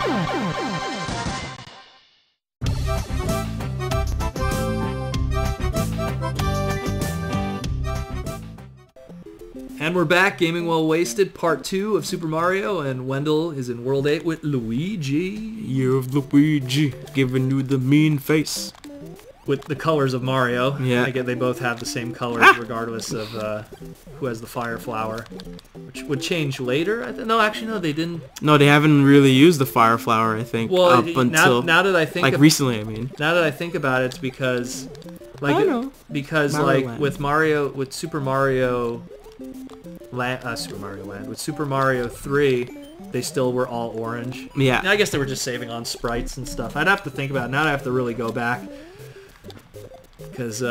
And we're back, Gaming Well Wasted, Part 2 of Super Mario, and Wendell is in World 8 with Luigi. Year of Luigi, giving you the mean face. With the colors of Mario. Yeah. I get they both have the same colors regardless of who has the fire flower. Which would change later? No, actually, no, they didn't. No, they haven't really used the fire flower, I think, well, up until... Now that I think... Like, recently, I mean. Now that I think about it, it's because... Like, I know. Because, Mario like, Land. with Super Mario Land, with Super Mario 3, they still were all orange. Yeah. I guess they were just saving on sprites and stuff. I'd have to think about it. Now I have to really go back. Because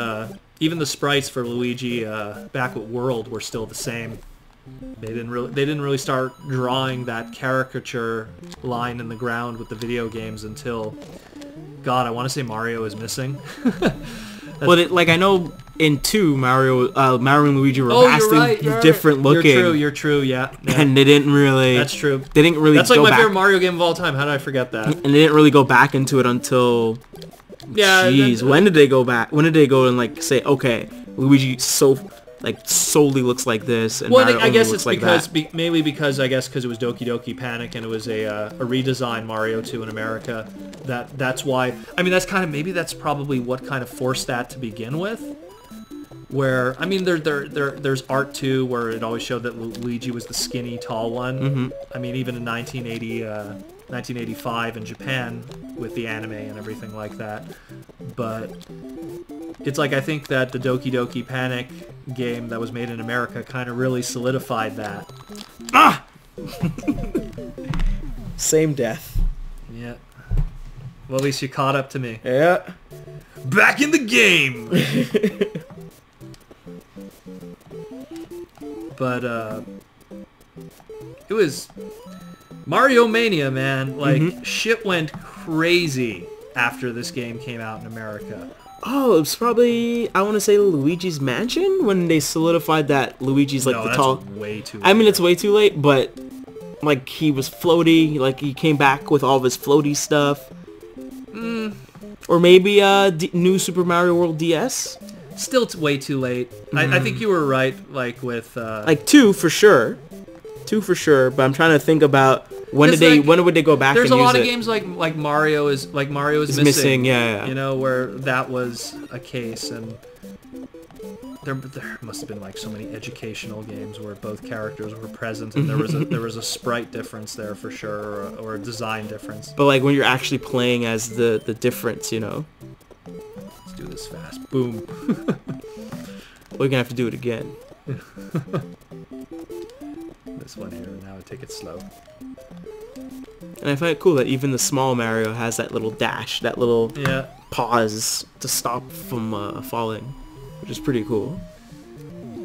even the sprites for Luigi back with World were still the same. They didn't really start drawing that caricature line in the ground with the video games until, God, I want to say Mario is missing. Well, like, I know in 2, Mario and Luigi were vastly different looking. You're true, yeah. And they didn't really... That's true. They didn't really That's like my favorite Mario game of all time. How did I forget that? And they didn't really go back into it until... Yeah. Jeez, when did they go back? When did they go and, like, say, okay, Luigi solely looks like this, and Mario I guess only it's looks because like that. mainly because it was Doki Doki Panic and it was a redesigned Mario 2 in America. That's why. I mean, that's probably what kind of forced that to begin with. Where I mean, there's art too, where it always showed that Luigi was the skinny, tall one. Mm-hmm. I mean, even in 1985 in Japan with the anime and everything like that. But it's like, I think that the Doki Doki Panic game that was made in America kind of really solidified that. Ah! Same death. Yeah. Well, at least you caught up to me. Yeah. Back in the game! But, it was Mario Mania, man. Like, shit went crazy after this game came out in America. Oh, it was probably, I want to say, Luigi's Mansion, when they solidified that Luigi's, like, the tall... way too late. I mean, it's way too late, but, like, he was floaty, like, he came back with all of his floaty stuff. Or maybe, new Super Mario World DS? Still way too late. I think you were right, like, with... Like, 2 for sure. 2 for sure, but I'm trying to think about... When would they go back and use it? There's a lot of games like Mario is missing. Yeah. You know, where that was a case, and there must have been like so many educational games where both characters were present, and there was a sprite difference there for sure, or a design difference. But like when you're actually playing as the difference, you know. Let's do this fast. Boom. We're gonna have to do it again. This one here. Now I take it slow. And I find it cool that even the small Mario has that little dash, that little pause to stop from falling, which is pretty cool.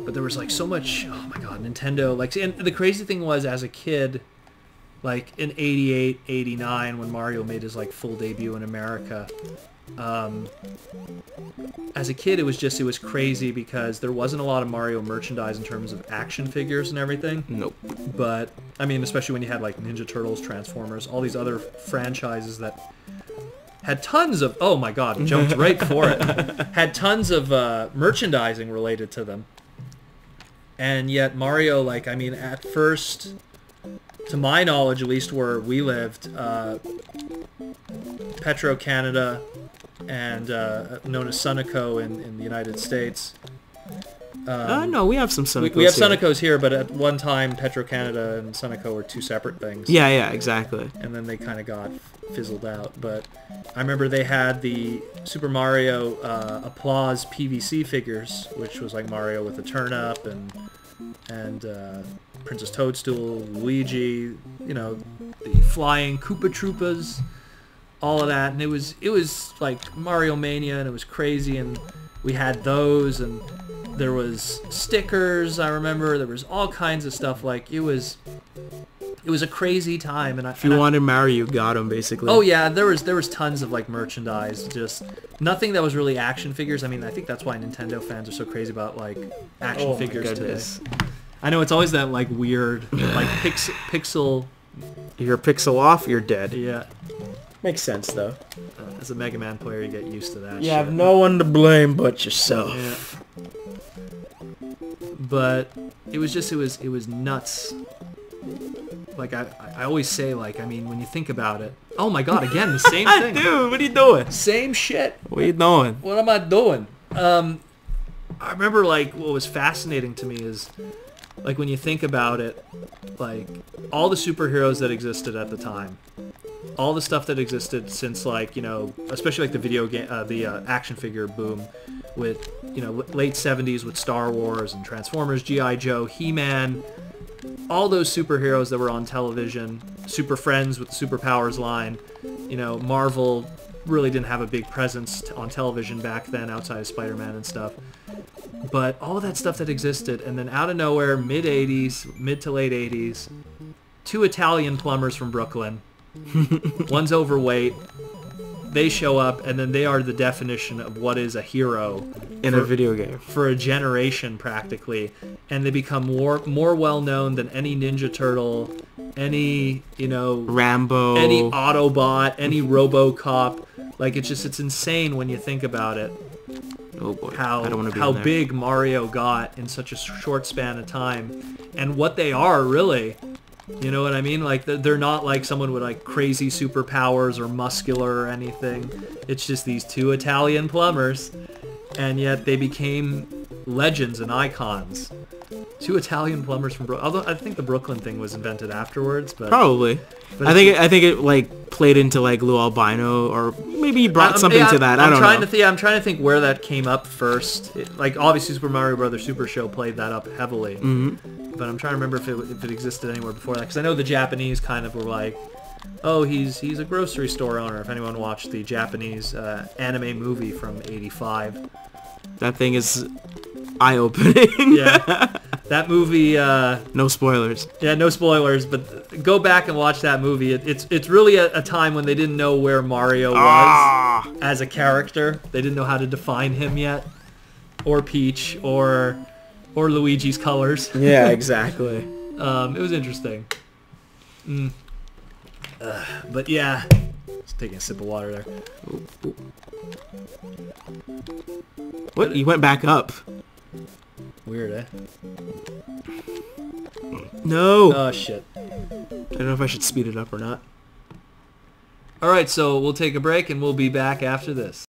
But there was like so much, oh my god, Nintendo, like, and the crazy thing was, as a kid, like in 88, 89, when Mario made his like full debut in America, as a kid it was crazy because there wasn't a lot of Mario merchandise in terms of action figures and everything. Nope. But I mean, especially when you had like Ninja Turtles, Transformers, all these other franchises that had tons of, oh my god, jumped right for it, had tons of merchandising related to them. And yet Mario, like, I mean, at first, to my knowledge, at least where we lived, Petro Canada and known as Sunoco in the United States. No, we have some Sunocos. We have Sunocos here, but at one time, Petro Canada and Sunoco were two separate things. Yeah, exactly. And then they kind of got fizzled out. But I remember they had the Super Mario Applause PVC figures, which was like Mario with a turnip and Princess Toadstool, Luigi, you know, the flying Koopa Troopas, all of that. And it was like Mario Mania, and it was crazy, and we had those, and there was stickers, I remember. There was all kinds of stuff. Like, it was a crazy time. And if you wanted Mario, you got him, basically. Oh yeah, there was tons of like merchandise, just nothing that was really action figures. I mean, I think that's why Nintendo fans are so crazy about like action figures today. I know it's always that like weird like pixel You're a pixel off, you're dead. Yeah. Makes sense, though. As a Mega Man player, you get used to that You shit. have no one to blame but yourself. Yeah. But it was just, it was nuts. Like, I always say, like, I mean, when you think about it... Oh my god, again, the same thing. Dude, what are you doing? Same shit. What are you doing? What am I doing? I remember, like, what was fascinating to me is, like, when you think about it, like, all the superheroes that existed at the time, all the stuff that existed since, like, you know, especially, like, the video game, the action figure boom with, you know, late 70s with Star Wars and Transformers, G.I. Joe, He-Man, all those superheroes that were on television, Super Friends with the Superpowers line, you know, Marvel really didn't have a big presence on television back then outside of Spider-Man and stuff. But all of that stuff that existed, and then out of nowhere, mid to late 80s, 2 Italian plumbers from Brooklyn, one's overweight, they show up, and then they are the definition of what is a hero In a video game. for a generation, practically. And they become more well-known than any Ninja Turtle, any, you know... Rambo. Any Autobot, any RoboCop. Like, it's insane when you think about it. Oh boy, I don't want to be how in there. big Mario got in such a short span of time. And what they are, really. You know what I mean? Like, they're not like someone with, like, crazy superpowers or muscular or anything. It's just these 2 Italian plumbers. And yet they became legends and icons. 2 Italian plumbers from Brooklyn. Although I think the Brooklyn thing was invented afterwards, but... Probably. But I think it like played into like Lou Albino, or maybe he brought something to that. I don't know. I'm trying to think where that came up first. Like, obviously Super Mario Brothers Super Show played that up heavily. Mm-hmm. But I'm trying to remember if it existed anywhere before that, because I know the Japanese kind of were like, oh, he's a grocery store owner. If anyone watched the Japanese anime movie from '85. That thing is eye-opening. Yeah. That movie... no spoilers. Yeah, no spoilers, but go back and watch that movie. It's really a time when they didn't know where Mario was as a character. They didn't know how to define him yet. Or Peach, or Luigi's colors. Yeah, exactly. It was interesting. But yeah... Just taking a sip of water there. Ooh. What? You went back up. Weird, eh? No. Oh, shit. I don't know if I should speed it up or not. Alright, so we'll take a break and we'll be back after this.